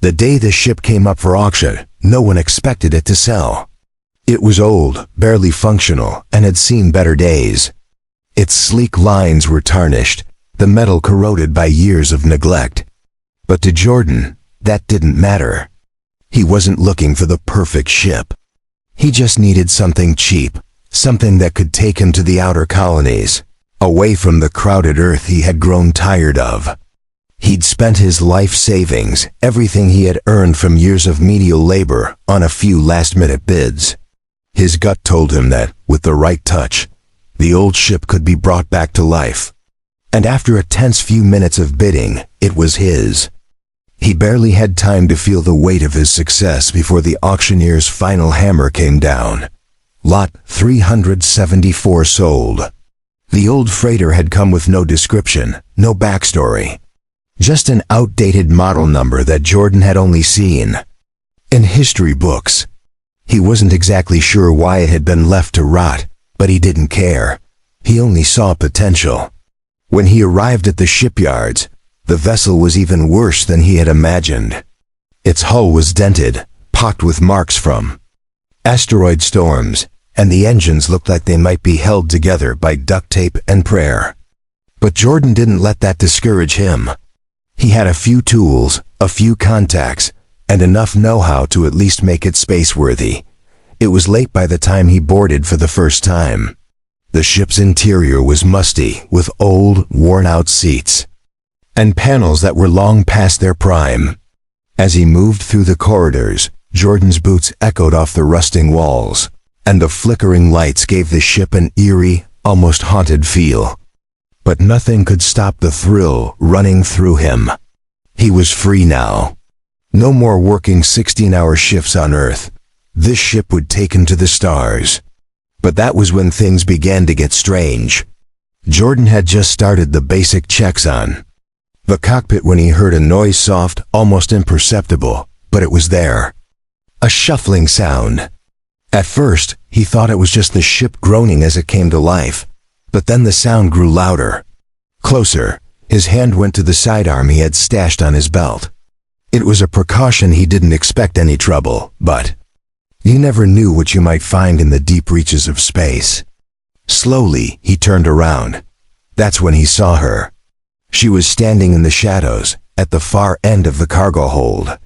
The day the ship came up for auction, no one expected it to sell. It was old, barely functional, and had seen better days. Its sleek lines were tarnished, the metal corroded by years of neglect. But to Jordan, that didn't matter. He wasn't looking for the perfect ship. He just needed something cheap, something that could take him to the outer colonies, away from the crowded Earth he had grown tired of. He'd spent his life savings, everything he had earned from years of menial labor, on a few last-minute bids. His gut told him that, with the right touch, the old ship could be brought back to life. And after a tense few minutes of bidding, it was his. He barely had time to feel the weight of his success before the auctioneer's final hammer came down. Lot 374 sold. The old freighter had come with no description, no backstory. Just an outdated model number that Jordan had only seen in history books. He wasn't exactly sure why it had been left to rot, but he didn't care. He only saw potential. When he arrived at the shipyards, the vessel was even worse than he had imagined. Its hull was dented, pocked with marks from asteroid storms, and the engines looked like they might be held together by duct tape and prayer. But Jordan didn't let that discourage him. He had a few tools, a few contacts, and enough know-how to at least make it space-worthy. It was late by the time he boarded for the first time. The ship's interior was musty, with old, worn-out seats and panels that were long past their prime. As he moved through the corridors, Jordan's boots echoed off the rusting walls, and the flickering lights gave the ship an eerie, almost haunted feel. But nothing could stop the thrill running through him. He was free now. No more working 16-hour shifts on Earth. This ship would take him to the stars. But that was when things began to get strange. Jordan had just started the basic checks on the cockpit when he heard a noise, soft, almost imperceptible, but it was there. A shuffling sound. At first, he thought it was just the ship groaning as it came to life, but then the sound grew louder. Closer. His hand went to the sidearm he had stashed on his belt. It was a precaution. He didn't expect any trouble, but you never knew what you might find in the deep reaches of space. Slowly, he turned around. That's when he saw her. She was standing in the shadows, at the far end of the cargo hold.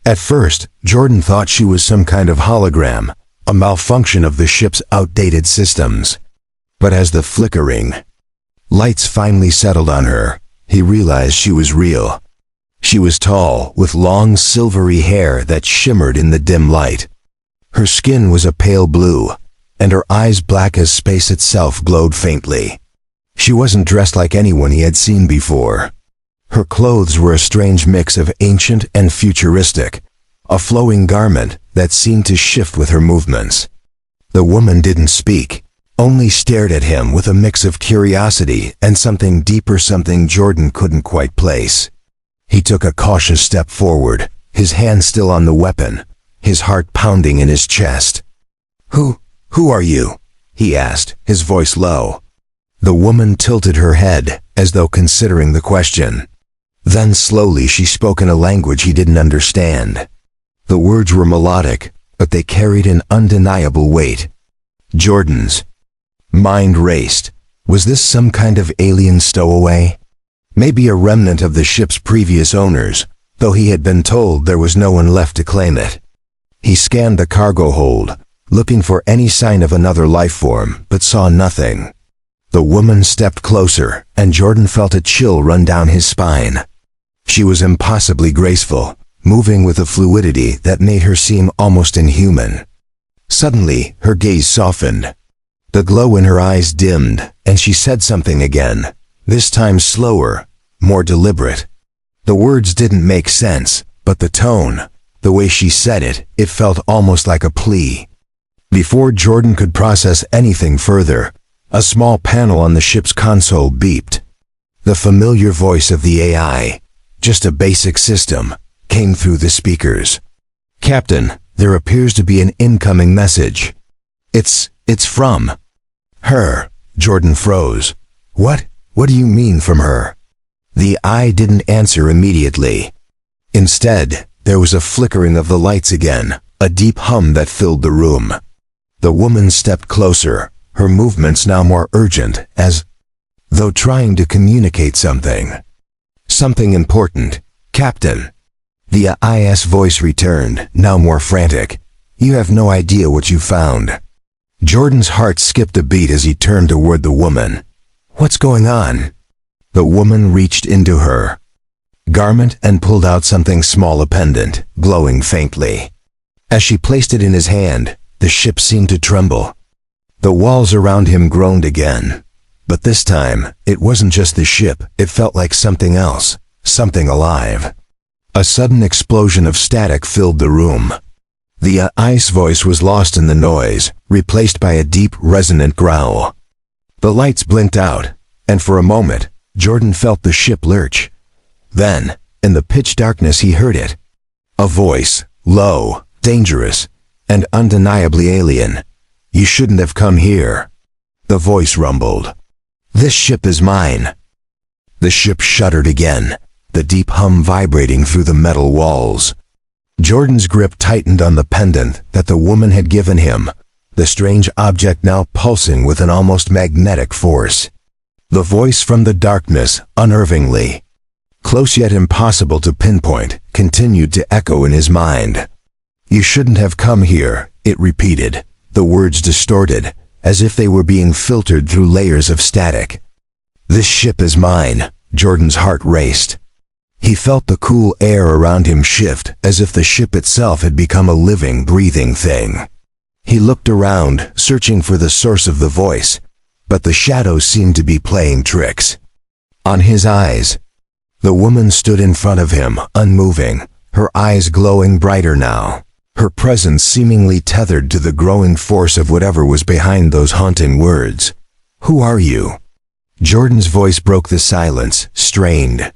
At first, Jordan thought she was some kind of hologram, a malfunction of the ship's outdated systems. But as the flickering lights finally settled on her, he realized she was real. She was tall, with long silvery hair that shimmered in the dim light. Her skin was a pale blue, and her eyes, black as space itself, glowed faintly. She wasn't dressed like anyone he had seen before. Her clothes were a strange mix of ancient and futuristic, a flowing garment that seemed to shift with her movements. The woman didn't speak, only stared at him with a mix of curiosity and something deeper, something Jordan couldn't quite place. He took a cautious step forward, his hand still on the weapon, his heart pounding in his chest. Who are you?" he asked, his voice low. The woman tilted her head, as though considering the question. Then slowly she spoke in a language he didn't understand. The words were melodic, but they carried an undeniable weight. Jordan's mind raced. Was this some kind of alien stowaway? Maybe a remnant of the ship's previous owners, though he had been told there was no one left to claim it. He scanned the cargo hold, looking for any sign of another life form, but saw nothing. The woman stepped closer, and Jordan felt a chill run down his spine. She was impossibly graceful, moving with a fluidity that made her seem almost inhuman. Suddenly, her gaze softened. The glow in her eyes dimmed, and she said something again, this time slower, more deliberate. The words didn't make sense, but the tone, the way she said it, it felt almost like a plea. Before Jordan could process anything further, a small panel on the ship's console beeped. The familiar voice of the AI, just a basic system, came through the speakers. "Captain, there appears to be an incoming message. It's from her." Jordan froze. What do you mean from her?" The eye didn't answer immediately. Instead, there was a flickering of the lights again, a deep hum that filled the room. The woman stepped closer, her movements now more urgent, as though trying to communicate something. Something important. "Captain." The IS voice returned, now more frantic. "You have no idea what you found." Jordan's heart skipped a beat as he turned toward the woman. "What's going on?" The woman reached into her garment and pulled out something small, a pendant, glowing faintly. As she placed it in his hand, the ship seemed to tremble. The walls around him groaned again. But this time, it wasn't just the ship, it felt like something else, something alive. A sudden explosion of static filled the room. The ice voice was lost in the noise, replaced by a deep, resonant growl. The lights blinked out, and for a moment, Jordan felt the ship lurch. Then, in the pitch darkness he heard it. A voice, low, dangerous, and undeniably alien. "You shouldn't have come here." The voice rumbled. "This ship is mine." The ship shuddered again, the deep hum vibrating through the metal walls. Jordan's grip tightened on the pendant that the woman had given him, the strange object now pulsing with an almost magnetic force. The voice from the darkness, unnervingly close yet impossible to pinpoint, continued to echo in his mind. "You shouldn't have come here," it repeated, the words distorted, as if they were being filtered through layers of static. "This ship is mine." Jordan's heart raced. He felt the cool air around him shift, as if the ship itself had become a living, breathing thing. He looked around, searching for the source of the voice, but the shadows seemed to be playing tricks on his eyes. The woman stood in front of him, unmoving, her eyes glowing brighter now, her presence seemingly tethered to the growing force of whatever was behind those haunting words. "Who are you?" Jordan's voice broke the silence, strained,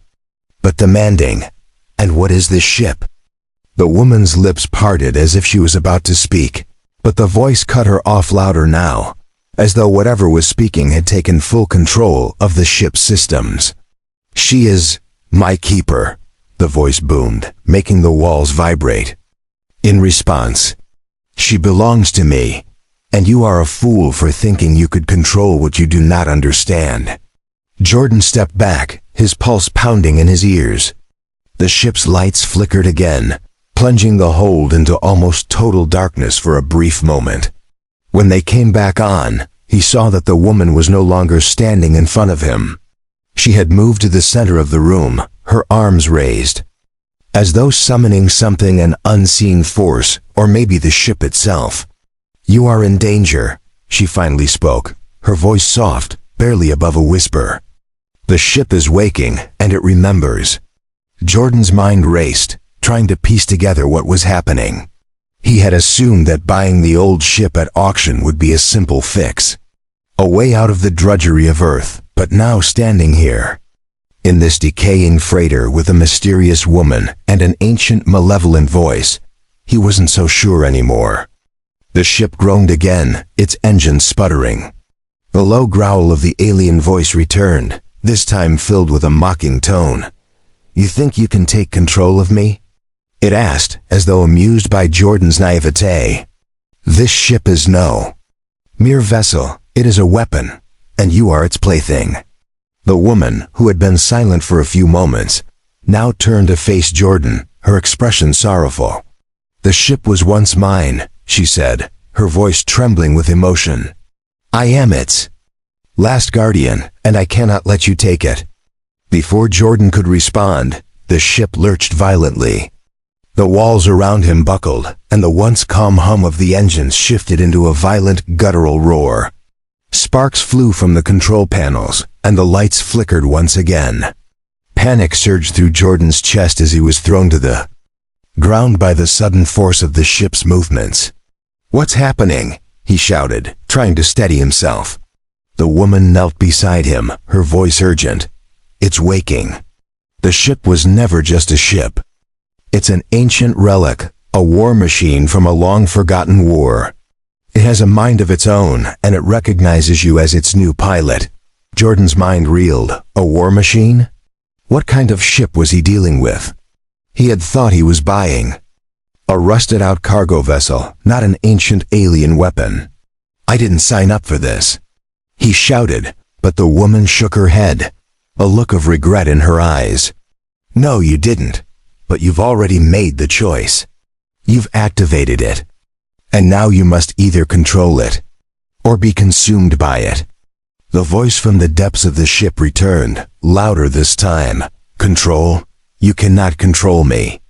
but demanding. "And what is this ship?" The woman's lips parted as if she was about to speak, but the voice cut her off louder now, as though whatever was speaking had taken full control of the ship's systems. "She is my keeper," the voice boomed, making the walls vibrate. In response, "She belongs to me, and you are a fool for thinking you could control what you do not understand." Jordan stepped back, his pulse pounding in his ears. The ship's lights flickered again, plunging the hold into almost total darkness for a brief moment. When they came back on, he saw that the woman was no longer standing in front of him. She had moved to the center of the room, her arms raised, as though summoning something, an unseen force, or maybe the ship itself. "You are in danger," she finally spoke, her voice soft, barely above a whisper. "The ship is waking, and it remembers." Jordan's mind raced, trying to piece together what was happening. He had assumed that buying the old ship at auction would be a simple fix, a way out of the drudgery of Earth, but now standing here, in this decaying freighter with a mysterious woman and an ancient malevolent voice, he wasn't so sure anymore. The ship groaned again, its engine sputtering. The low growl of the alien voice returned, this time filled with a mocking tone. "You think you can take control of me?" it asked, as though amused by Jordan's naivete. "This ship is no mere vessel, it is a weapon, and you are its plaything." The woman, who had been silent for a few moments, now turned to face Jordan, her expression sorrowful. "The ship was once mine," she said, her voice trembling with emotion. "I am its last guardian, and I cannot let you take it." Before Jordan could respond, the ship lurched violently. The walls around him buckled, and the once calm hum of the engines shifted into a violent, guttural roar. Sparks flew from the control panels, and the lights flickered once again. Panic surged through Jordan's chest as he was thrown to the ground by the sudden force of the ship's movements. "What's happening?" he shouted, trying to steady himself. The woman knelt beside him, her voice urgent. "It's waking." The ship was never just a ship. It's an ancient relic, a war machine from a long-forgotten war. It has a mind of its own, and it recognizes you as its new pilot. Jordan's mind reeled. A war machine? What kind of ship was he dealing with? He had thought he was buying a rusted-out cargo vessel, not an ancient alien weapon. "I didn't sign up for this," he shouted, but the woman shook her head, a look of regret in her eyes. "No, you didn't, but you've already made the choice. You've activated it, and now you must either control it or be consumed by it." The voice from the depths of the ship returned, louder this time. "Control? You cannot control me.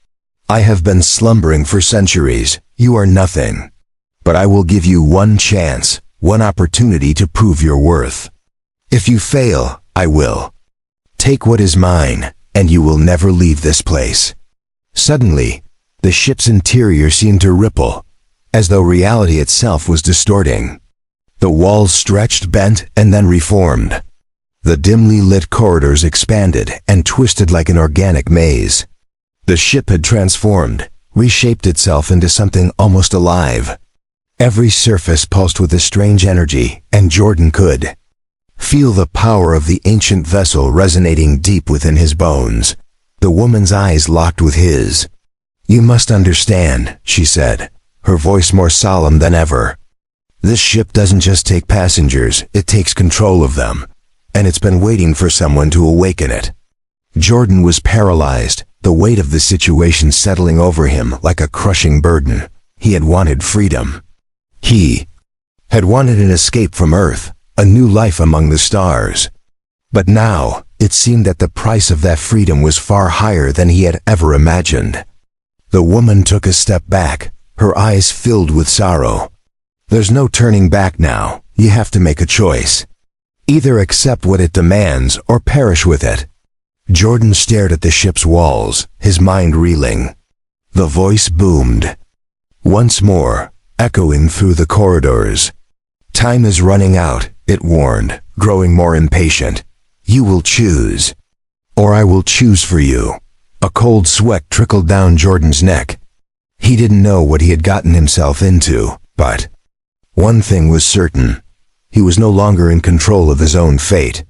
I have been slumbering for centuries. You are nothing. But I will give you one chance, one opportunity to prove your worth. If you fail, I will take what is mine, and you will never leave this place." Suddenly, the ship's interior seemed to ripple, as though reality itself was distorting. The walls stretched, bent, and then reformed. The dimly lit corridors expanded and twisted like an organic maze. The ship had transformed, reshaped itself into something almost alive. Every surface pulsed with a strange energy, and Jordan could feel the power of the ancient vessel resonating deep within his bones. The woman's eyes locked with his. "You must understand," she said, her voice more solemn than ever. "This ship doesn't just take passengers, it takes control of them, and it's been waiting for someone to awaken it." Jordan was paralyzed, the weight of the situation settling over him like a crushing burden. He had wanted freedom. He had wanted an escape from Earth, a new life among the stars. But now, it seemed that the price of that freedom was far higher than he had ever imagined. The woman took a step back, her eyes filled with sorrow. "There's no turning back now. You have to make a choice. Either accept what it demands or perish with it." Jordan stared at the ship's walls, his mind reeling. The voice boomed once more, echoing through the corridors. "Time is running out," it warned, growing more impatient. "You will choose, or I will choose for you." A cold sweat trickled down Jordan's neck. He didn't know what he had gotten himself into, but one thing was certain. He was no longer in control of his own fate.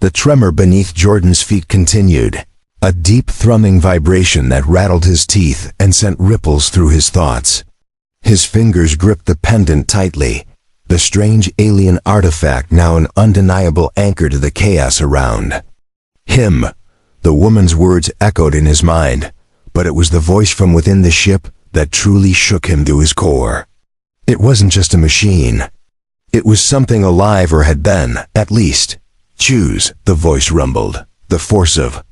The tremor beneath Jordan's feet continued, a deep thrumming vibration that rattled his teeth and sent ripples through his thoughts. His fingers gripped the pendant tightly, the strange alien artifact now an undeniable anchor to the chaos around him. The woman's words echoed in his mind, but it was the voice from within the ship that truly shook him to his core. It wasn't just a machine. It was something alive, or had been, at least. "Choose," the voice rumbled, the force of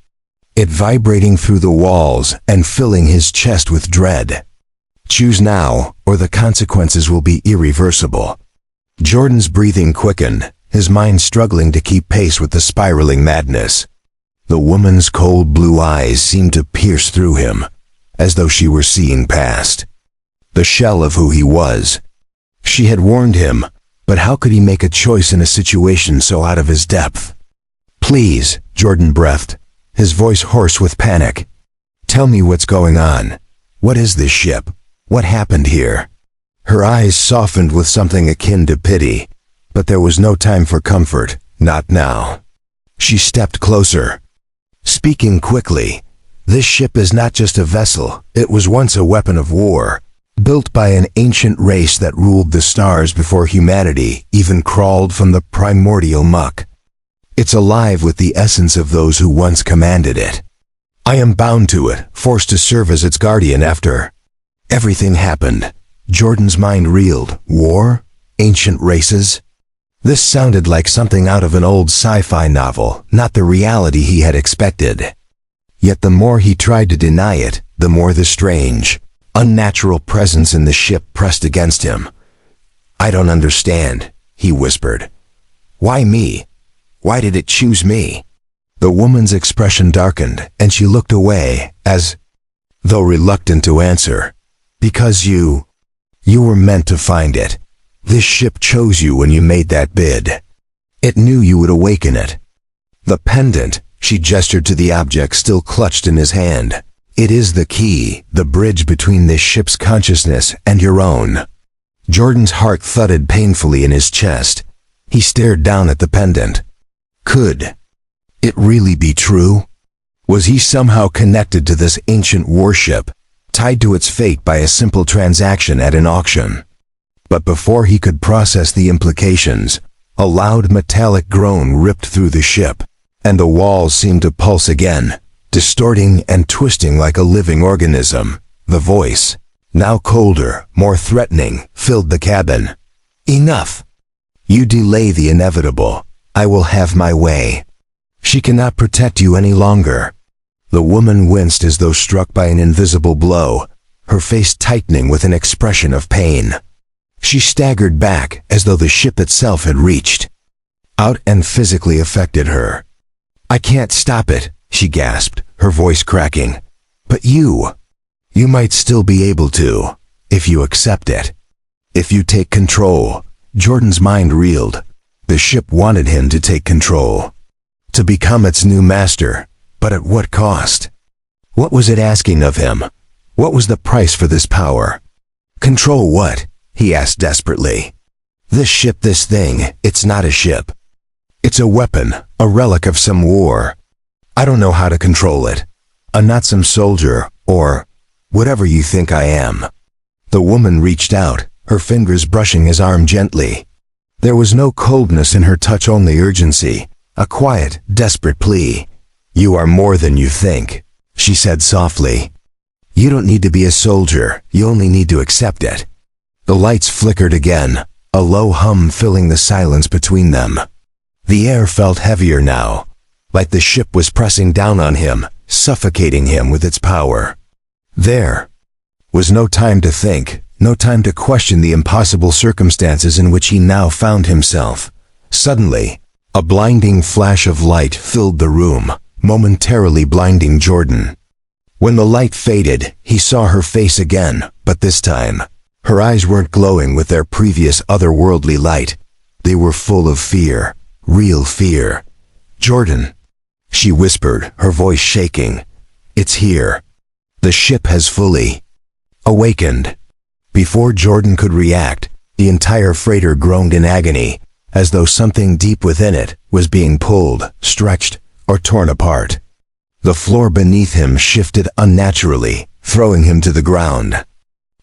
it vibrating through the walls and filling his chest with dread. "Choose now, or the consequences will be irreversible." Jordan's breathing quickened, his mind struggling to keep pace with the spiraling madness. The woman's cold blue eyes seemed to pierce through him, as though she were seeing past the shell of who he was. She had warned him, but how could he make a choice in a situation so out of his depth? "Please," Jordan breathed, his voice hoarse with panic. "Tell me what's going on. What is this ship? What happened here?" Her eyes softened with something akin to pity, but there was no time for comfort, not now. She stepped closer, speaking quickly. "This ship is not just a vessel, it was once a weapon of war, built by an ancient race that ruled the stars before humanity even crawled from the primordial muck. It's alive with the essence of those who once commanded it. I am bound to it, forced to serve as its guardian after everything happened." Jordan's mind reeled. War? Ancient races? This sounded like something out of an old sci-fi novel, not the reality he had expected. Yet the more he tried to deny it, the more the strange, unnatural presence in the ship pressed against him. "I don't understand," he whispered. "Why me? Why did it choose me?" The woman's expression darkened, and she looked away, as though reluctant to answer. "Because you were meant to find it. This ship chose you when you made that bid. It knew you would awaken it." The pendant, she gestured to the object still clutched in his hand. "It is the key, the bridge between this ship's consciousness and your own." Jordan's heart thudded painfully in his chest. He stared down at the pendant. Could it really be true? Was he somehow connected to this ancient warship, tied to its fate by a simple transaction at an auction? But before he could process the implications, a loud metallic groan ripped through the ship, and the walls seemed to pulse again, distorting and twisting like a living organism. The voice, now colder, more threatening, filled the cabin. "Enough! You delay the inevitable. I will have my way. She cannot protect you any longer." The woman winced as though struck by an invisible blow, her face tightening with an expression of pain. She staggered back as though the ship itself had reached out and physically affected her. "I can't stop it," she gasped, her voice cracking. "But you might still be able to, if you accept it. If you take control." Jordan's mind reeled. The ship wanted him to take control, to become its new master, but at what cost? What was it asking of him? What was the price for this power? "Control what?" he asked desperately. "This ship, this thing, it's not a ship. It's a weapon, a relic of some war. I don't know how to control it. I'm not some soldier, or whatever you think I am." The woman reached out, her fingers brushing his arm gently. There was no coldness in her touch, only urgency, a quiet, desperate plea. "You are more than you think," she said softly. "You don't need to be a soldier, you only need to accept it." The lights flickered again, a low hum filling the silence between them. The air felt heavier now, like the ship was pressing down on him, suffocating him with its power. There was no time to think, no time to question the impossible circumstances in which he now found himself. Suddenly, a blinding flash of light filled the room, momentarily blinding Jordan. When the light faded, he saw her face again, but this time, her eyes weren't glowing with their previous otherworldly light. They were full of fear, real fear. "Jordan," she whispered, her voice shaking. "It's here. The ship has fully awakened." Before Jordan could react, the entire freighter groaned in agony, as though something deep within it was being pulled, stretched, or torn apart. The floor beneath him shifted unnaturally, throwing him to the ground.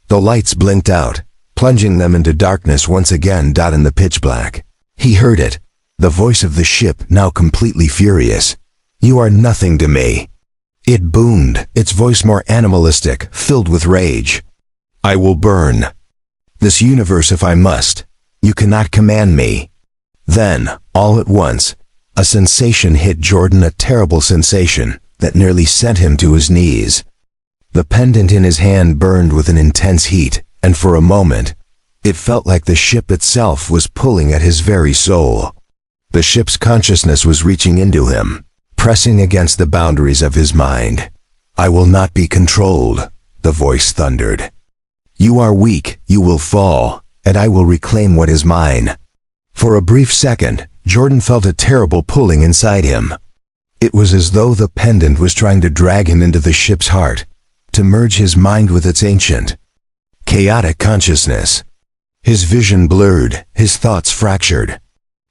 The lights blinked out, plunging them into darkness once again. In the pitch black, he heard it, the voice of the ship, now completely furious. "You are nothing to me." It boomed, its voice more animalistic, filled with rage. "I will burn this universe if I must. You cannot command me." Then, all at once, a sensation hit Jordan, a terrible sensation that nearly sent him to his knees. The pendant in his hand burned with an intense heat, and for a moment, it felt like the ship itself was pulling at his very soul. The ship's consciousness was reaching into him, pressing against the boundaries of his mind. "I will not be controlled," the voice thundered. "You are weak, you will fall, and I will reclaim what is mine." For a brief second, Jordan felt a terrible pulling inside him. It was as though the pendant was trying to drag him into the ship's heart, to merge his mind with its ancient, chaotic consciousness. His vision blurred, his thoughts fractured.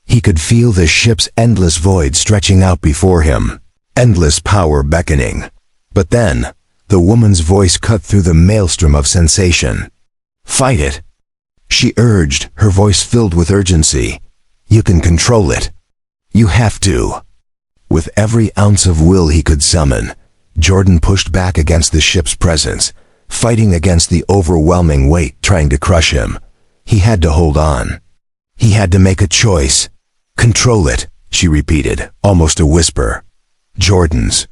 He could feel the ship's endless void stretching out before him, endless power beckoning. But then, the woman's voice cut through the maelstrom of sensation. "Fight it," she urged, her voice filled with urgency. "You can control it. You have to." With every ounce of will he could summon, Jordan pushed back against the ship's presence, fighting against the overwhelming weight trying to crush him. He had to hold on. He had to make a choice. "Control it," she repeated, almost a whisper. Jordan's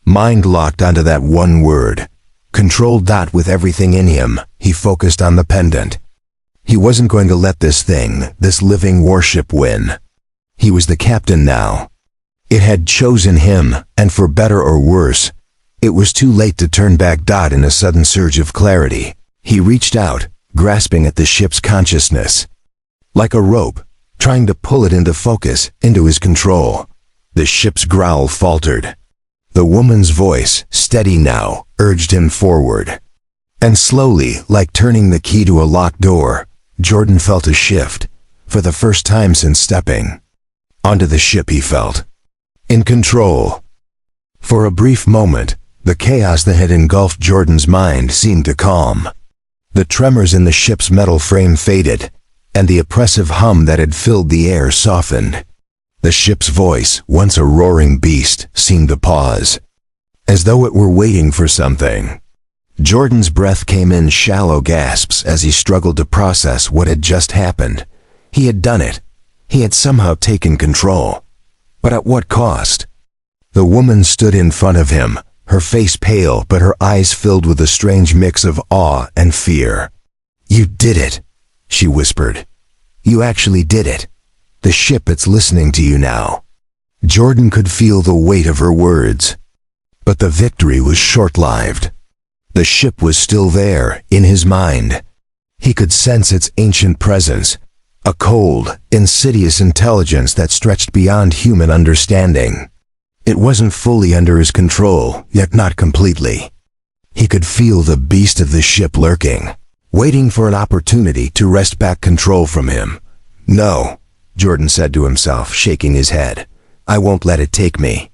mind locked onto that one word. Control. With everything in him, he focused on the pendant. He wasn't going to let this thing, this living warship, win. He was the captain now. It had chosen him, and for better or worse, it was too late to turn back. In a sudden surge of clarity, he reached out, grasping at the ship's consciousness. Like a rope, trying to pull it into focus, into his control. The ship's growl faltered. The woman's voice, steady now, urged him forward. And slowly, like turning the key to a locked door, Jordan felt a shift. For the first time since stepping onto the ship, he felt in control. For a brief moment, the chaos that had engulfed Jordan's mind seemed to calm. The tremors in the ship's metal frame faded, and the oppressive hum that had filled the air softened. The ship's voice, once a roaring beast, seemed to pause, as though it were waiting for something. Jordan's breath came in shallow gasps as he struggled to process what had just happened. He had done it. He had somehow taken control. But at what cost? The woman stood in front of him, her face pale but her eyes filled with a strange mix of awe and fear. "You did it," she whispered. "You actually did it. The ship is listening to you now." Jordan could feel the weight of her words. But the victory was short-lived. The ship was still there, in his mind. He could sense its ancient presence, a cold, insidious intelligence that stretched beyond human understanding. It wasn't fully under his control, yet not completely. He could feel the beast of the ship lurking, waiting for an opportunity to wrest back control from him. "No," Jordan said to himself, shaking his head. "I won't let it take me."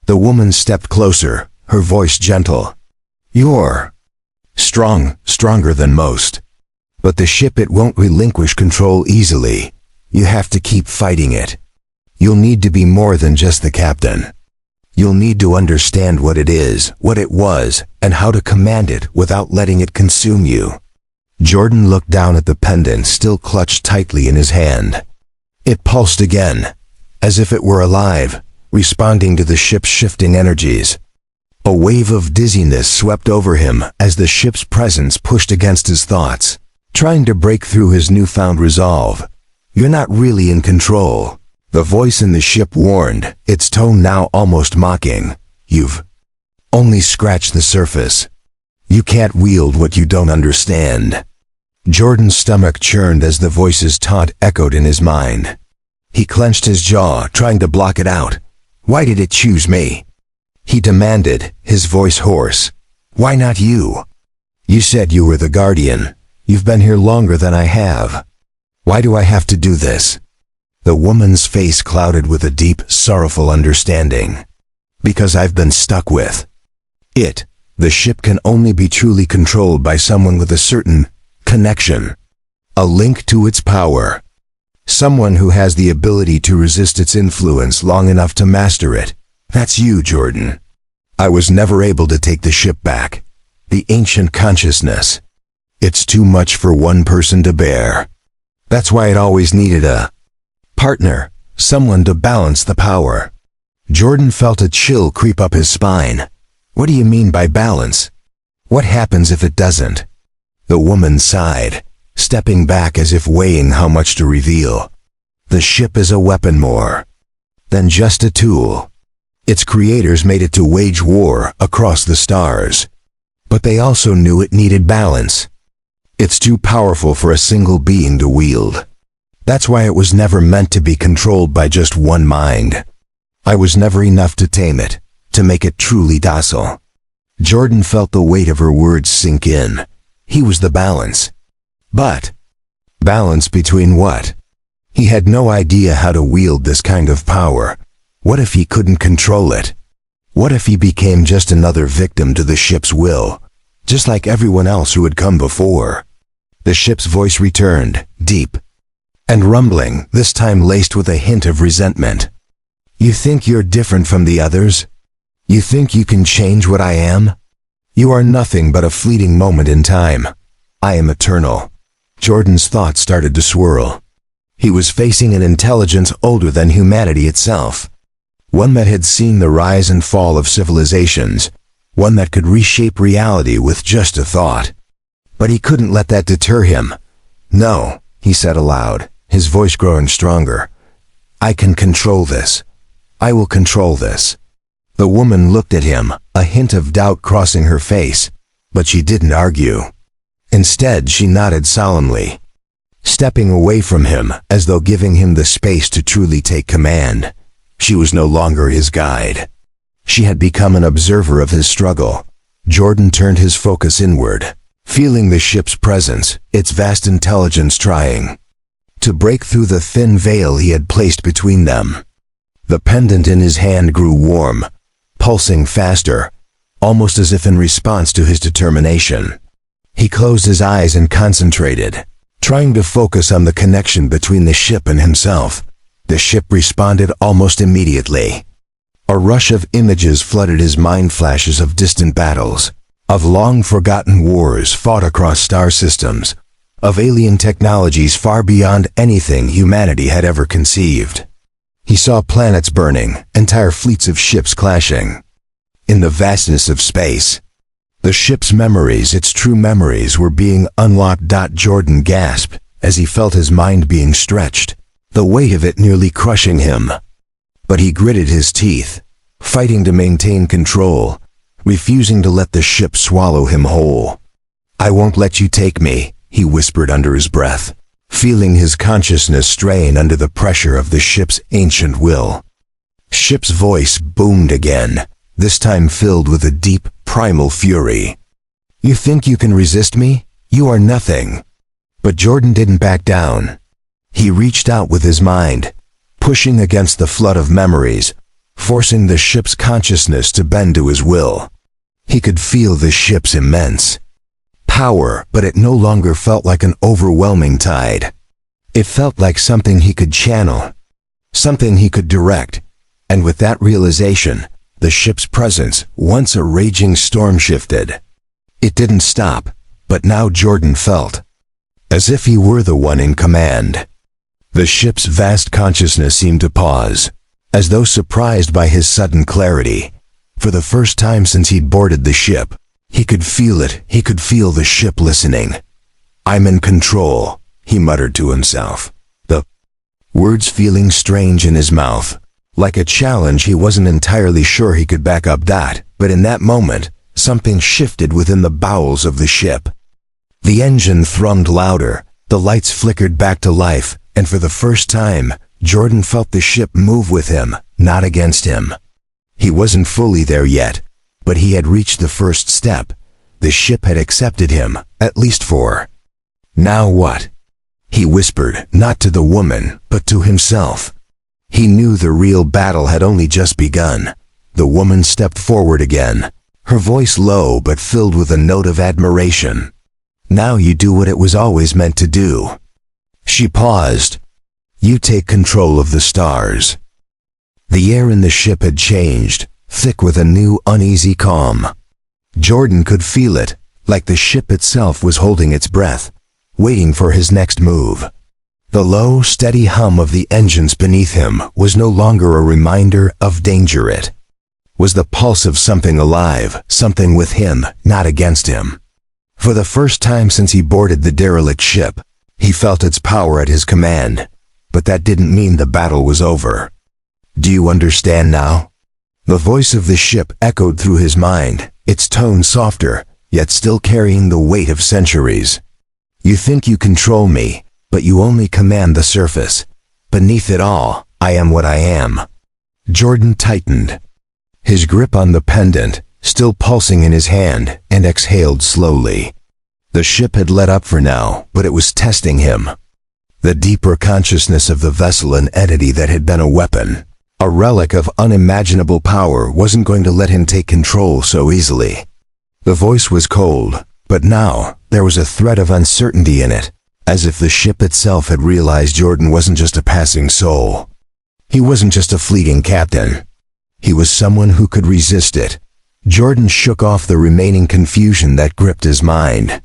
The woman stepped closer, her voice gentle. "You're stronger than most. But the ship, it won't relinquish control easily. You have to keep fighting it. You'll need to be more than just the captain. You'll need to understand what it is, what it was, and how to command it without letting it consume you." Jordan looked down at the pendant still clutched tightly in his hand. It pulsed again, as if it were alive, responding to the ship's shifting energies. A wave of dizziness swept over him as the ship's presence pushed against his thoughts, trying to break through his newfound resolve. "You're not really in control," the voice in the ship warned, its tone now almost mocking. "You've only scratched the surface. You can't wield what you don't understand." Jordan's stomach churned as the voice's taunt echoed in his mind. He clenched his jaw, trying to block it out. "Why did it choose me?" he demanded, his voice hoarse. "Why not you? You said you were the guardian. You've been here longer than I have. Why do I have to do this?" The woman's face clouded with a deep, sorrowful understanding. "Because I've been stuck with it. The ship can only be truly controlled by someone with a certain connection, a link to its power. Someone who has the ability to resist its influence long enough to master it. That's you, Jordan. I was never able to take the ship back. The ancient consciousness. It's too much for one person to bear. That's why it always needed a partner, someone to balance the power." Jordan felt a chill creep up his spine. "What do you mean by balance? What happens if it doesn't?" The woman sighed, stepping back as if weighing how much to reveal. "The ship is a weapon more than just a tool. Its creators made it to wage war across the stars. But they also knew it needed balance. It's too powerful for a single being to wield. That's why it was never meant to be controlled by just one mind. I was never enough to tame it, to make it truly docile." Jordan felt the weight of her words sink in. He was the balance. But balance between what? He had no idea how to wield this kind of power. What if he couldn't control it? What if he became just another victim to the ship's will, just like everyone else who had come before? The ship's voice returned, deep and rumbling, this time laced with a hint of resentment. "You think you're different from the others? You think you can change what I am? You are nothing but a fleeting moment in time. I am eternal." Jordan's thoughts started to swirl. He was facing an intelligence older than humanity itself. One that had seen the rise and fall of civilizations. One that could reshape reality with just a thought. But he couldn't let that deter him. "No," he said aloud, his voice growing stronger. "I can control this. I will control this." The woman looked at him, a hint of doubt crossing her face, but she didn't argue. Instead, she nodded solemnly, stepping away from him as though giving him the space to truly take command. She was no longer his guide. She had become an observer of his struggle. Jordan turned his focus inward, feeling the ship's presence, its vast intelligence trying to break through the thin veil he had placed between them. The pendant in his hand grew warm, pulsing faster, almost as if in response to his determination. He closed his eyes and concentrated, trying to focus on the connection between the ship and himself. The ship responded almost immediately. A rush of images flooded his mind, flashes of distant battles, of long-forgotten wars fought across star systems, of alien technologies far beyond anything humanity had ever conceived. He saw planets burning, entire fleets of ships clashing. In the vastness of space, the ship's memories, its true memories, were being unlocked. Jordan gasped as he felt his mind being stretched, the weight of it nearly crushing him. But he gritted his teeth, fighting to maintain control, refusing to let the ship swallow him whole. "I won't let you take me," he whispered under his breath, feeling his consciousness strain under the pressure of the ship's ancient will. Ship's voice boomed again, this time filled with a deep, primal fury. "You think you can resist me? You are nothing." But Jordan didn't back down. He reached out with his mind, pushing against the flood of memories, forcing the ship's consciousness to bend to his will. He could feel the ship's immense power, but it no longer felt like an overwhelming tide. It felt like something he could channel, something he could direct, and with that realization, the ship's presence, once a raging storm, shifted. It didn't stop, but now Jordan felt as if he were the one in command. The ship's vast consciousness seemed to pause, as though surprised by his sudden clarity. For the first time since he'd boarded the ship, he could feel it. He could feel the ship listening. "I'm in control," he muttered to himself, the words feeling strange in his mouth, like a challenge he wasn't entirely sure he could back up. But in that moment, something shifted within the bowels of the ship. The engine thrummed louder, the lights flickered back to life, and for the first time, Jordan felt the ship move with him, not against him. He wasn't fully there yet, but he had reached the first step. The ship had accepted him, at least for now. What? He whispered, not to the woman, but to himself. He knew the real battle had only just begun. The woman stepped forward again, her voice low but filled with a note of admiration. "Now you do what it was always meant to do." She paused. "You take control of the stars." The air in the ship had changed, thick with a new uneasy calm. Jordan could feel it, like the ship itself was holding its breath, waiting for his next move. The low, steady hum of the engines beneath him was no longer a reminder of danger. It was the pulse of something alive, something with him, not against him. For the first time since he boarded the derelict ship, he felt its power at his command, but that didn't mean the battle was over. "Do you understand now?" The voice of the ship echoed through his mind, its tone softer, yet still carrying the weight of centuries. "You think you control me, but you only command the surface. Beneath it all, I am what I am." Jordan tightened his grip on the pendant, still pulsing in his hand, and exhaled slowly. The ship had let up for now, but it was testing him. The deeper consciousness of the vessel, an entity that had been a weapon, a relic of unimaginable power, wasn't going to let him take control so easily. The voice was cold, but now there was a thread of uncertainty in it, as if the ship itself had realized Jordan wasn't just a passing soul. He wasn't just a fleeting captain. He was someone who could resist it. Jordan shook off the remaining confusion that gripped his mind.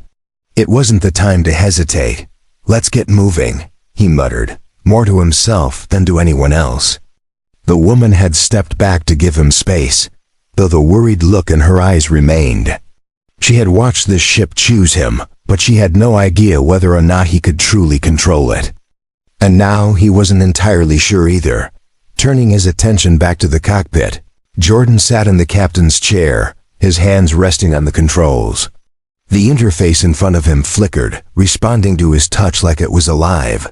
It wasn't the time to hesitate. "Let's get moving," he muttered, more to himself than to anyone else. The woman had stepped back to give him space, though the worried look in her eyes remained. She had watched this ship choose him, but she had no idea whether or not he could truly control it. And now he wasn't entirely sure either. Turning his attention back to the cockpit, Jordan sat in the captain's chair, his hands resting on the controls. The interface in front of him flickered, responding to his touch like it was alive.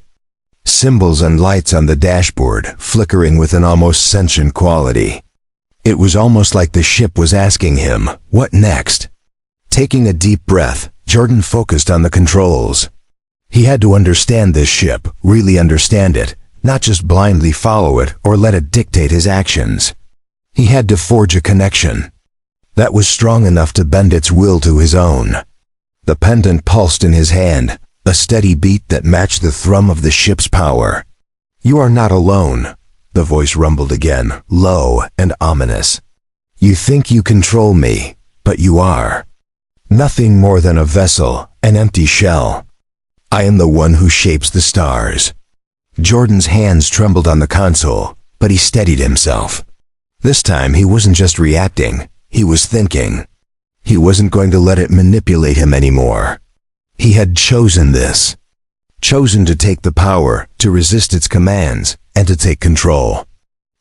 Symbols and lights on the dashboard, flickering with an almost sentient quality. It was almost like the ship was asking him, what next? Taking a deep breath, Jordan focused on the controls. He had to understand this ship, really understand it, not just blindly follow it or let it dictate his actions. He had to forge a connection that was strong enough to bend its will to his own. The pendant pulsed in his hand, a steady beat that matched the thrum of the ship's power. "You are not alone," the voice rumbled again, low and ominous. "You think you control me, but you are nothing more than a vessel, an empty shell. I am the one who shapes the stars." Jordan's hands trembled on the console, but he steadied himself. This time he wasn't just reacting, he was thinking. He wasn't going to let it manipulate him anymore. He had chosen this. Chosen to take the power, to resist its commands, and to take control.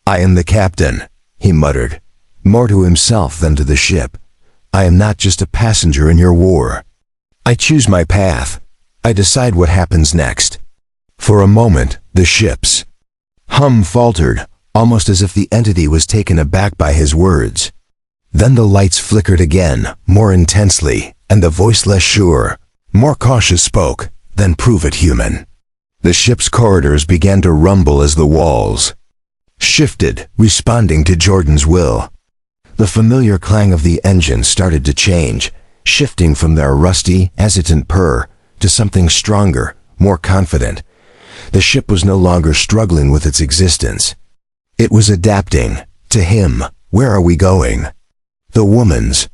"I am the captain," he muttered, more to himself than to the ship. "I am not just a passenger in your war. I choose my path. I decide what happens next." For a moment, the ship's hum faltered, almost as if the entity was taken aback by his words. Then the lights flickered again, more intensely, and the voice less sure, more cautious spoke, "Then prove it, human." The ship's corridors began to rumble as the walls shifted, responding to Jordan's will. The familiar clang of the engine started to change, shifting from their rusty, hesitant purr to something stronger, more confident. The ship was no longer struggling with its existence. It was adapting to him. "Where are we going?" The woman's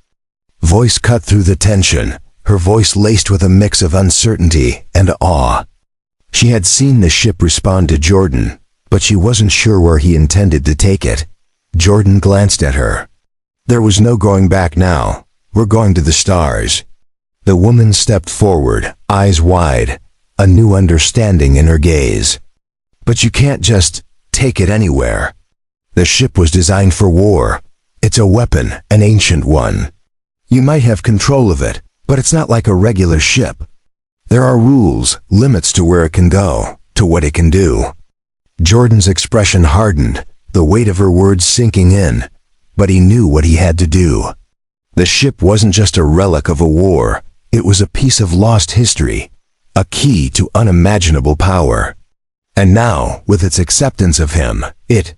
voice cut through the tension, her voice laced with a mix of uncertainty and awe. She had seen the ship respond to Jordan, but she wasn't sure where he intended to take it. Jordan glanced at her. "There was no going back now. We're going to the stars." The woman stepped forward, eyes wide, a new understanding in her gaze. "But you can't just take it anywhere. The ship was designed for war. It's a weapon, an ancient one. You might have control of it, but it's not like a regular ship. There are rules, limits to where it can go, to what it can do." Jordan's expression hardened, the weight of her words sinking in, but he knew what he had to do. The ship wasn't just a relic of a war, it was a piece of lost history, a key to unimaginable power. And now, with its acceptance of him, it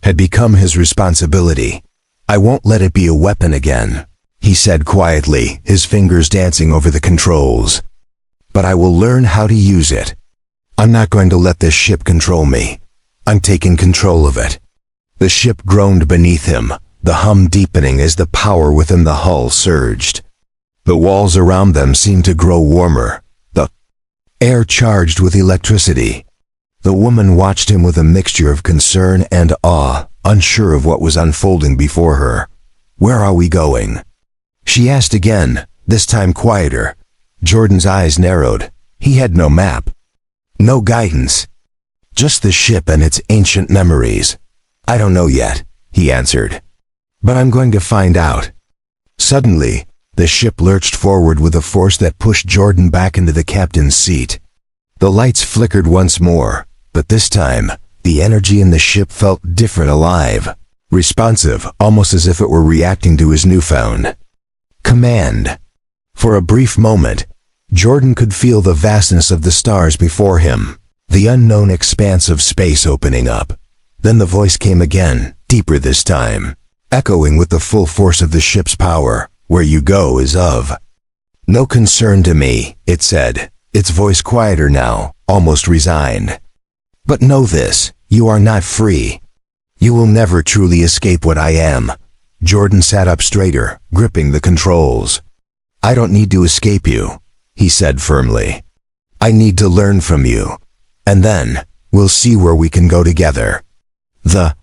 had become his responsibility. "I won't let it be a weapon again," he said quietly, his fingers dancing over the controls. "But I will learn how to use it. I'm not going to let this ship control me. I'm taking control of it." The ship groaned beneath him, the hum deepening as the power within the hull surged. The walls around them seemed to grow warmer, the air charged with electricity. The woman watched him with a mixture of concern and awe, unsure of what was unfolding before her. "Where are we going?" she asked again, this time quieter. Jordan's eyes narrowed. He had no map, no guidance, just the ship and its ancient memories. "I don't know yet," he answered. "But I'm going to find out." Suddenly, the ship lurched forward with a force that pushed Jordan back into the captain's seat. The lights flickered once more, but this time, the energy in the ship felt different, alive, responsive, almost as if it were reacting to his newfound command. For a brief moment, Jordan could feel the vastness of the stars before him, the unknown expanse of space opening up. Then the voice came again, deeper this time, echoing with the full force of the ship's power. "Where you go is of no concern to me," it said, its voice quieter now, almost resigned. "But know this, you are not free. You will never truly escape what I am." Jordan sat up straighter, gripping the controls. "I don't need to escape you," he said firmly. "I need to learn from you. And then, we'll see where we can go together." The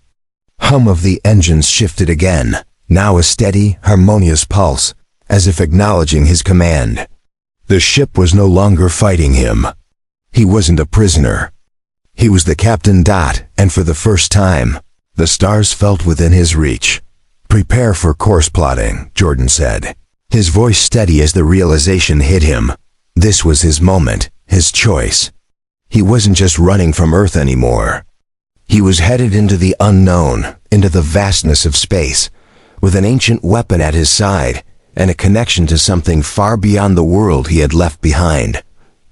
hum of the engines shifted again, now a steady, harmonious pulse, as if acknowledging his command. The ship was no longer fighting him. He wasn't a prisoner. He was the captain. And for the first time, the stars felt within his reach. "Prepare for course plotting," Jordan said, his voice steady as the realization hit him. This was his moment, his choice. He wasn't just running from Earth anymore. He was headed into the unknown, into the vastness of space, with an ancient weapon at his side, and a connection to something far beyond the world he had left behind.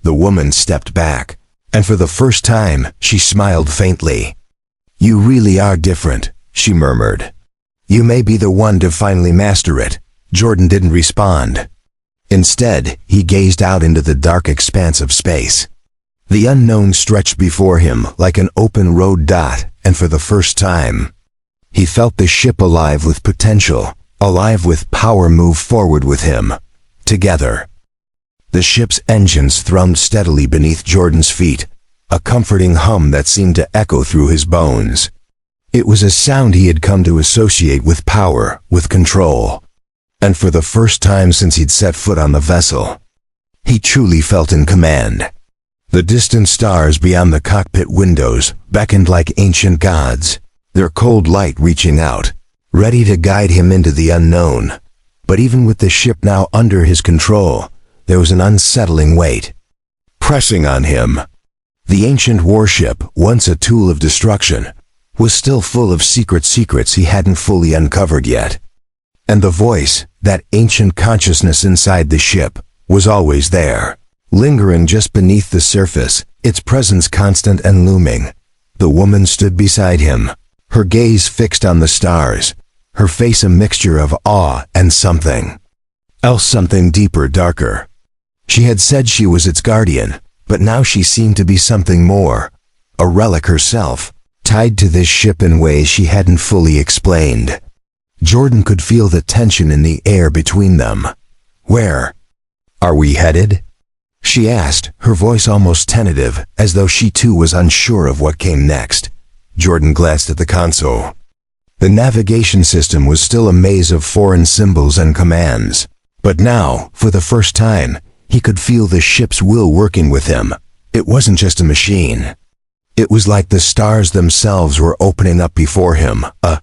The woman stepped back, and for the first time, she smiled faintly. "You really are different," she murmured. You may be the one to finally master it. Jordan didn't respond. Instead, he gazed out into the dark expanse of space. The unknown stretched before him like an open road dot, and for the first time, he felt the ship alive with potential, alive with power move forward with him. Together. The ship's engines thrummed steadily beneath Jordan's feet, a comforting hum that seemed to echo through his bones. It was a sound he had come to associate with power, with control. And for the first time since he'd set foot on the vessel, he truly felt in command. The distant stars beyond the cockpit windows beckoned like ancient gods, their cold light reaching out, ready to guide him into the unknown. But even with the ship now under his control, there was an unsettling weight pressing on him. The ancient warship, once a tool of destruction, was still full of secrets he hadn't fully uncovered yet. And the voice, that ancient consciousness inside the ship, was always there, lingering just beneath the surface, its presence constant and looming. The woman stood beside him, her gaze fixed on the stars, her face a mixture of awe and something else, something deeper, darker. She had said she was its guardian, but now she seemed to be something more, a relic herself, tied to this ship in ways she hadn't fully explained. Jordan could feel the tension in the air between them. Where are we headed? She asked, her voice almost tentative, as though she too was unsure of what came next. Jordan glanced at the console. The navigation system was still a maze of foreign symbols and commands. But now, for the first time, he could feel the ship's will working with him. It wasn't just a machine. It was like the stars themselves were opening up before him, a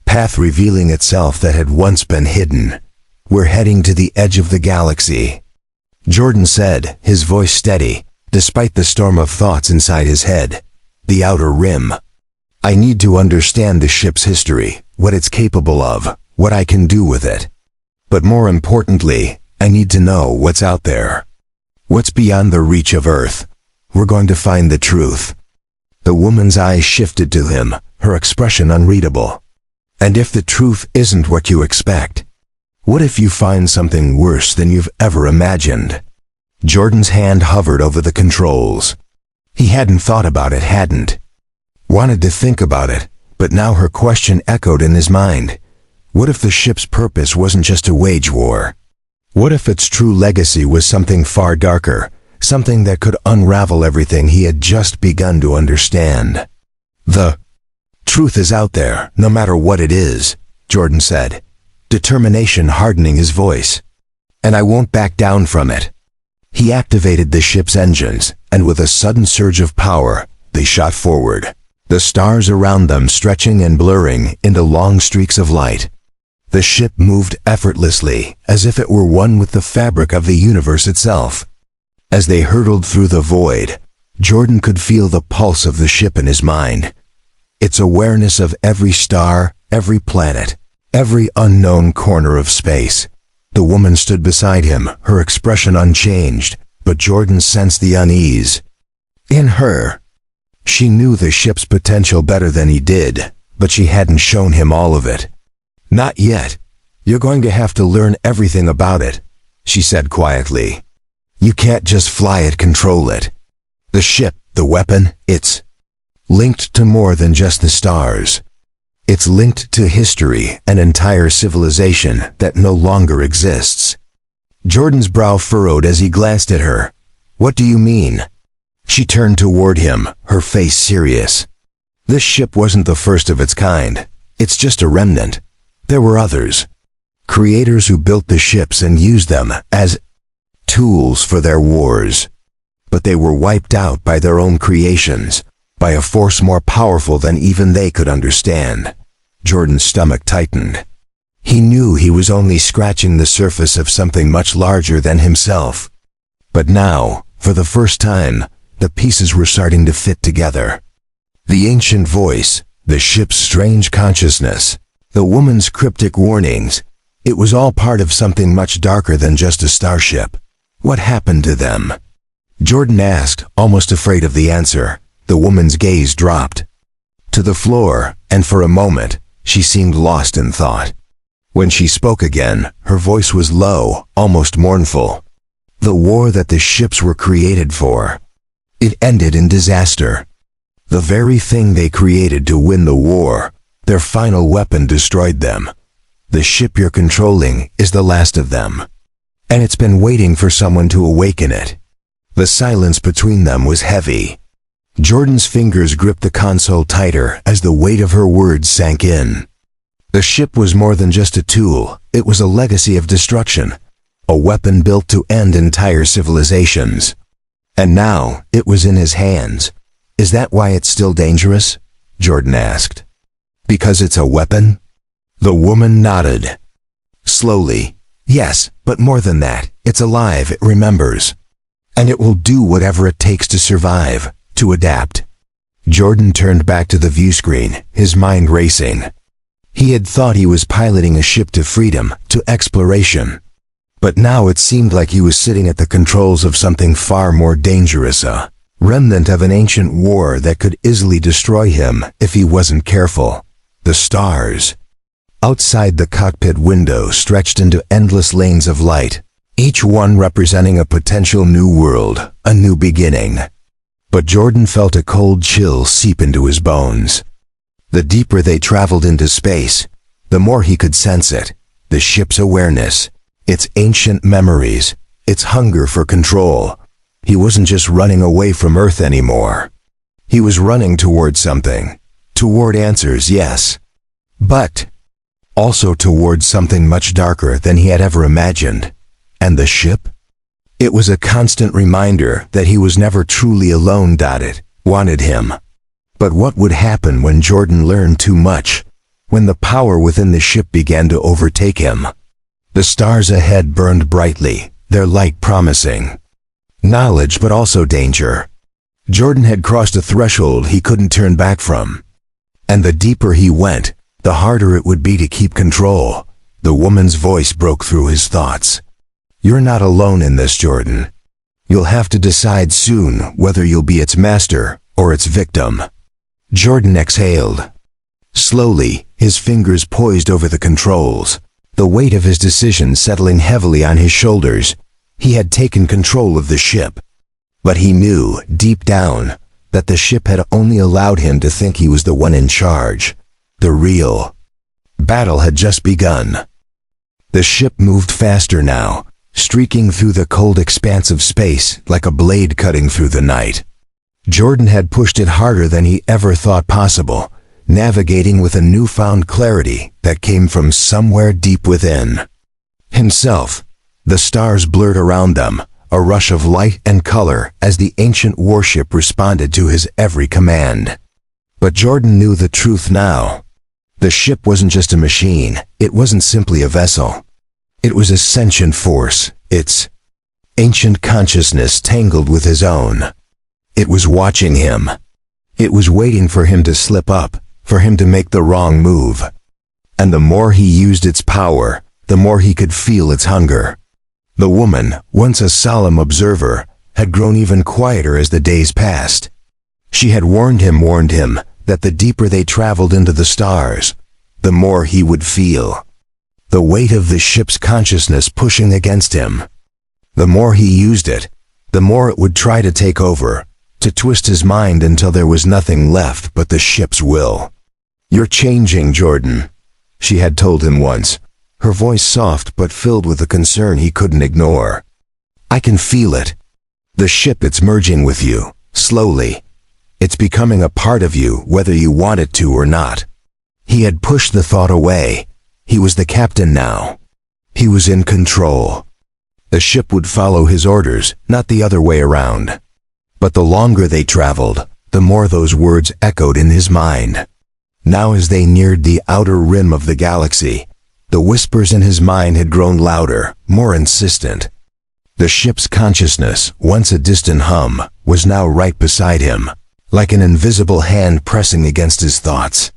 path revealing itself that had once been hidden. We're heading to the edge of the galaxy, Jordan said, his voice steady, despite the storm of thoughts inside his head. The outer rim. I need to understand the ship's history, what it's capable of, what I can do with it. But more importantly, I need to know what's out there. What's beyond the reach of Earth. We're going to find the truth. The woman's eyes shifted to him, her expression unreadable. And if the truth isn't what you expect? What if you find something worse than you've ever imagined? Jordan's hand hovered over the controls. He hadn't thought about it, hadn't wanted to think about it, but now her question echoed in his mind. What if the ship's purpose wasn't just to wage war? What if its true legacy was something far darker, something that could unravel everything he had just begun to understand? The truth is out there, no matter what it is, Jordan said, determination hardening his voice. And I won't back down from it. He activated the ship's engines, and with a sudden surge of power, they shot forward, the stars around them stretching and blurring into long streaks of light. The ship moved effortlessly, as if it were one with the fabric of the universe itself. As they hurtled through the void, Jordan could feel the pulse of the ship in his mind. Its awareness of every star, every planet, every unknown corner of space. The woman stood beside him, her expression unchanged, but Jordan sensed the unease in her. She knew the ship's potential better than he did, but she hadn't shown him all of it. Not yet. You're going to have to learn everything about it, she said quietly. You can't just fly it, control it. The ship, the weapon, it's linked to more than just the stars. It's linked to history, an entire civilization that no longer exists. Jordan's brow furrowed as he glanced at her. What do you mean? She turned toward him, her face serious. This ship wasn't the first of its kind. It's just a remnant. There were others. Creators who built the ships and used them as tools for their wars. But they were wiped out by their own creations, by a force more powerful than even they could understand. Jordan's stomach tightened. He knew he was only scratching the surface of something much larger than himself. But now, for the first time, the pieces were starting to fit together. The ancient voice, the ship's strange consciousness, the woman's cryptic warnings, it was all part of something much darker than just a starship. What happened to them? Jordan asked, almost afraid of the answer. The woman's gaze dropped to the floor, and for a moment, She seemed lost in thought. When she spoke again, her voice was low, almost mournful. The war that the ships were created for. It ended in disaster. The very thing they created to win the war, their final weapon destroyed them. The ship you're controlling is the last of them. And it's been waiting for someone to awaken it. The silence between them was heavy. Jordan's fingers gripped the console tighter as the weight of her words sank in. The ship was more than just a tool, it was a legacy of destruction, a weapon built to end entire civilizations. And now, it was in his hands. Is that why it's still dangerous? Jordan asked. Because it's a weapon? The woman nodded. Slowly. Yes, but more than that, it's alive, it remembers. And it will do whatever it takes to survive, to adapt. Jordan turned back to the view screen, his mind racing. He had thought he was piloting a ship to freedom, to exploration. But now it seemed like he was sitting at the controls of something far more dangerous, a remnant of an ancient war that could easily destroy him if he wasn't careful. The stars. Outside the cockpit window stretched into endless lanes of light, each one representing a potential new world, a new beginning. But Jordan felt a cold chill seep into his bones. The deeper they traveled into space, the more he could sense it, the ship's awareness, its ancient memories, its hunger for control. He wasn't just running away from Earth anymore. He was running toward something. Toward answers, yes. But also toward something much darker than he had ever imagined. And the ship? It was a constant reminder that he was never truly alone. It wanted him. But what would happen when Jordan learned too much? When the power within the ship began to overtake him? The stars ahead burned brightly, their light promising. Knowledge, but also danger. Jordan had crossed a threshold he couldn't turn back from. And the deeper he went, the harder it would be to keep control. The woman's voice broke through his thoughts. You're not alone in this, Jordan. You'll have to decide soon whether you'll be its master or its victim. Jordan exhaled. Slowly, his fingers poised over the controls, the weight of his decision settling heavily on his shoulders. He had taken control of the ship. But he knew, deep down, that the ship had only allowed him to think he was the one in charge. The real battle had just begun. The ship moved faster now, streaking through the cold expanse of space like a blade cutting through the night. Jordan had pushed it harder than he ever thought possible, navigating with a newfound clarity that came from somewhere deep within himself. The stars blurred around them, a rush of light and color as the ancient warship responded to his every command. But Jordan knew the truth now. The ship wasn't just a machine, it wasn't simply a vessel. It was a sentient force, its ancient consciousness tangled with his own. It was watching him. It was waiting for him to slip up, for him to make the wrong move. And the more he used its power, the more he could feel its hunger. The woman, once a solemn observer, had grown even quieter as the days passed. She had warned him that the deeper they traveled into the stars, the more he would feel the weight of the ship's consciousness pushing against him. The more he used it, the more it would try to take over, to twist his mind until there was nothing left but the ship's will. You're changing, Jordan, she had told him once, her voice soft but filled with a concern he couldn't ignore. I can feel it. The ship, it's merging with you, slowly. It's becoming a part of you whether you want it to or not. He had pushed the thought away. He was the captain now. He was in control. The ship would follow his orders, not the other way around. But the longer they traveled, the more those words echoed in his mind. Now as they neared the outer rim of the galaxy, the whispers in his mind had grown louder, more insistent. The ship's consciousness, once a distant hum, was now right beside him, like an invisible hand pressing against his thoughts.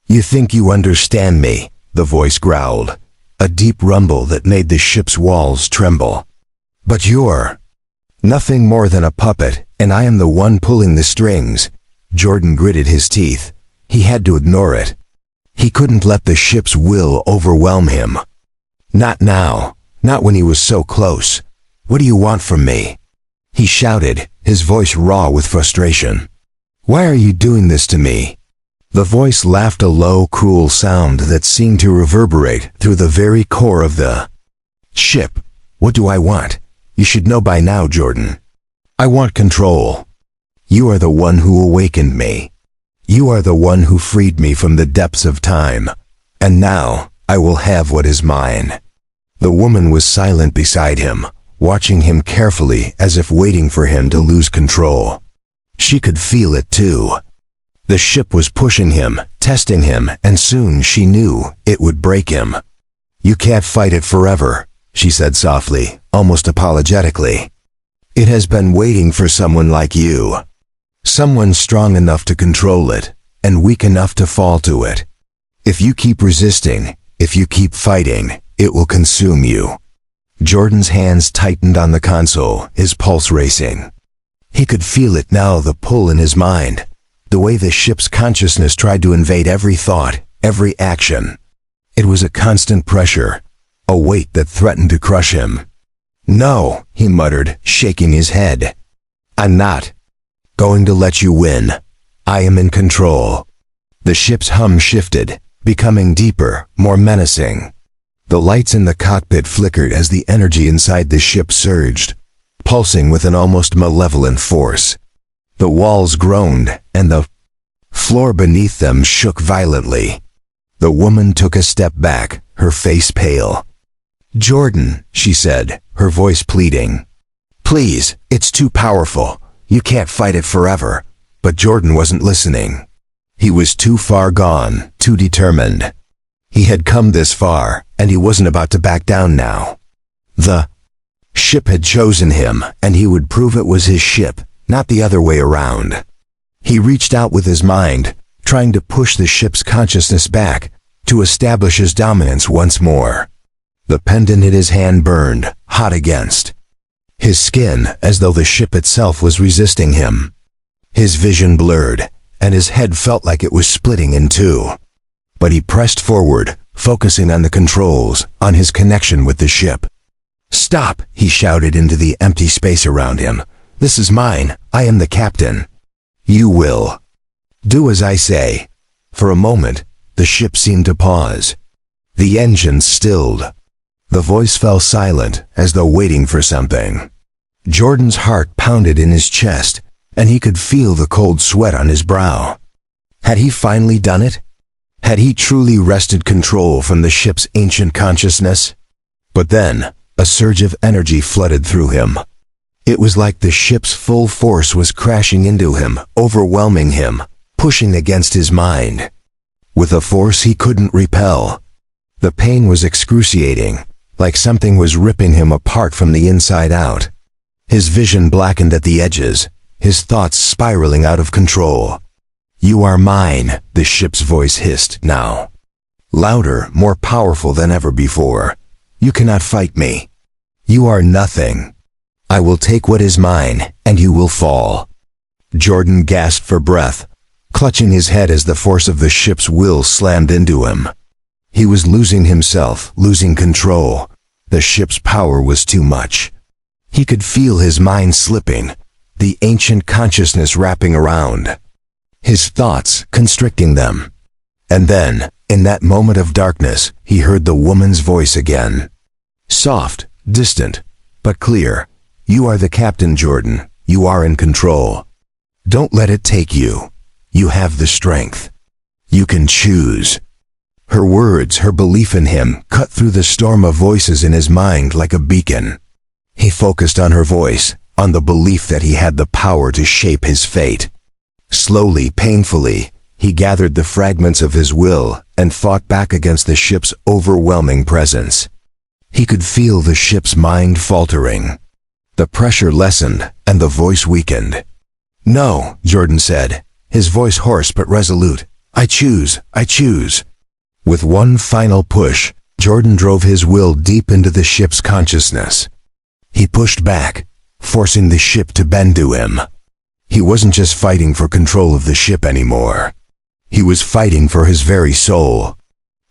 You think you understand me, the voice growled, a deep rumble that made the ship's walls tremble. But you're nothing more than a puppet, and I am the one pulling the strings. Jordan gritted his teeth. He had to ignore it. He couldn't let the ship's will overwhelm him. Not now, not when he was so close. What do you want from me? He shouted, his voice raw with frustration. Why are you doing this to me? The voice laughed, a low, cruel sound that seemed to reverberate through the very core of the ship. What do I want? You should know by now, Jordan. I want control. You are the one who awakened me. You are the one who freed me from the depths of time. And now, I will have what is mine. The woman was silent beside him, watching him carefully as if waiting for him to lose control. She could feel it too. The ship was pushing him, testing him, and soon she knew it would break him. You can't fight it forever, she said softly, almost apologetically. It has been waiting for someone like you. Someone strong enough to control it, and weak enough to fall to it. If you keep resisting, if you keep fighting, it will consume you. Jordan's hands tightened on the console, his pulse racing. He could feel it now, the pull in his mind, the way the ship's consciousness tried to invade every thought, every action. It was a constant pressure, a weight that threatened to crush him. No, he muttered, shaking his head. I'm not going to let you win. I am in control. The ship's hum shifted, becoming deeper, more menacing. The lights in the cockpit flickered as the energy inside the ship surged, pulsing with an almost malevolent force. The walls groaned, and the floor beneath them shook violently. The woman took a step back, her face pale. Jordan, she said, her voice pleading. Please, it's too powerful. You can't fight it forever. But Jordan wasn't listening. He was too far gone, too determined. He had come this far, and he wasn't about to back down now. The ship had chosen him, and he would prove it was his ship, not the other way around. He reached out with his mind, trying to push the ship's consciousness back, to establish his dominance once more. The pendant in his hand burned, hot against his skin, as though the ship itself was resisting him. His vision blurred, and his head felt like it was splitting in two. But he pressed forward, focusing on the controls, on his connection with the ship. Stop, he shouted into the empty space around him. This is mine. I am the captain. You will do as I say. For a moment, the ship seemed to pause. The engines stilled. The voice fell silent, as though waiting for something. Jordan's heart pounded in his chest, and he could feel the cold sweat on his brow. Had he finally done it? Had he truly wrested control from the ship's ancient consciousness? But then, a surge of energy flooded through him. It was like the ship's full force was crashing into him, overwhelming him, pushing against his mind. With a force he couldn't repel. The pain was excruciating, like something was ripping him apart from the inside out. His vision blackened at the edges, his thoughts spiraling out of control. You are mine, the ship's voice hissed now. Louder, more powerful than ever before. You cannot fight me. You are nothing. I will take what is mine, and you will fall. Jordan gasped for breath, clutching his head as the force of the ship's will slammed into him. He was losing himself, losing control. The ship's power was too much. He could feel his mind slipping, the ancient consciousness wrapping around his thoughts, constricting them. And then, in that moment of darkness, he heard the woman's voice again. Soft, distant, but clear. You are the captain, Jordan. You are in control. Don't let it take you. You have the strength. You can choose. Her words, her belief in him, cut through the storm of voices in his mind like a beacon. He focused on her voice, on the belief that he had the power to shape his fate. Slowly, painfully, he gathered the fragments of his will and fought back against the ship's overwhelming presence. He could feel the ship's mind faltering. The pressure lessened, and the voice weakened. No, Jordan said, his voice hoarse but resolute. I choose, I choose. With one final push, Jordan drove his will deep into the ship's consciousness. He pushed back, forcing the ship to bend to him. He wasn't just fighting for control of the ship anymore. He was fighting for his very soul.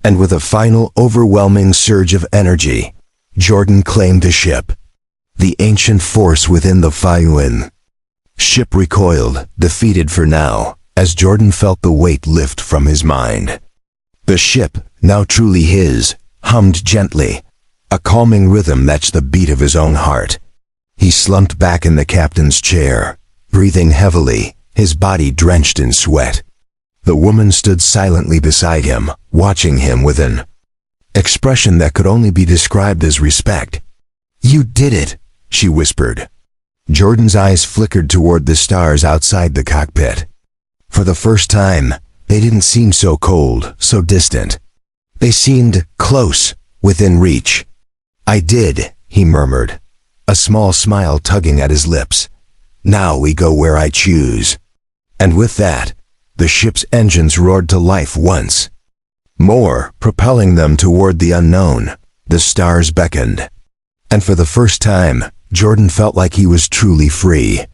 And with a final overwhelming surge of energy, Jordan claimed the ship, the ancient force within the Fayuin. Ship recoiled, defeated for now, as Jordan felt the weight lift from his mind. The ship, now truly his, hummed gently, a calming rhythm matched the beat of his own heart. He slumped back in the captain's chair, breathing heavily, his body drenched in sweat. The woman stood silently beside him, watching him with an expression that could only be described as respect. "You did it," she whispered. Jordan's eyes flickered toward the stars outside the cockpit. For the first time, they didn't seem so cold, so distant. They seemed close, within reach. "I did," he murmured, a small smile tugging at his lips. "Now we go where I choose." And with that, the ship's engines roared to life once more, propelling them toward the unknown. The stars beckoned. And for the first time, Jordan felt like he was truly free.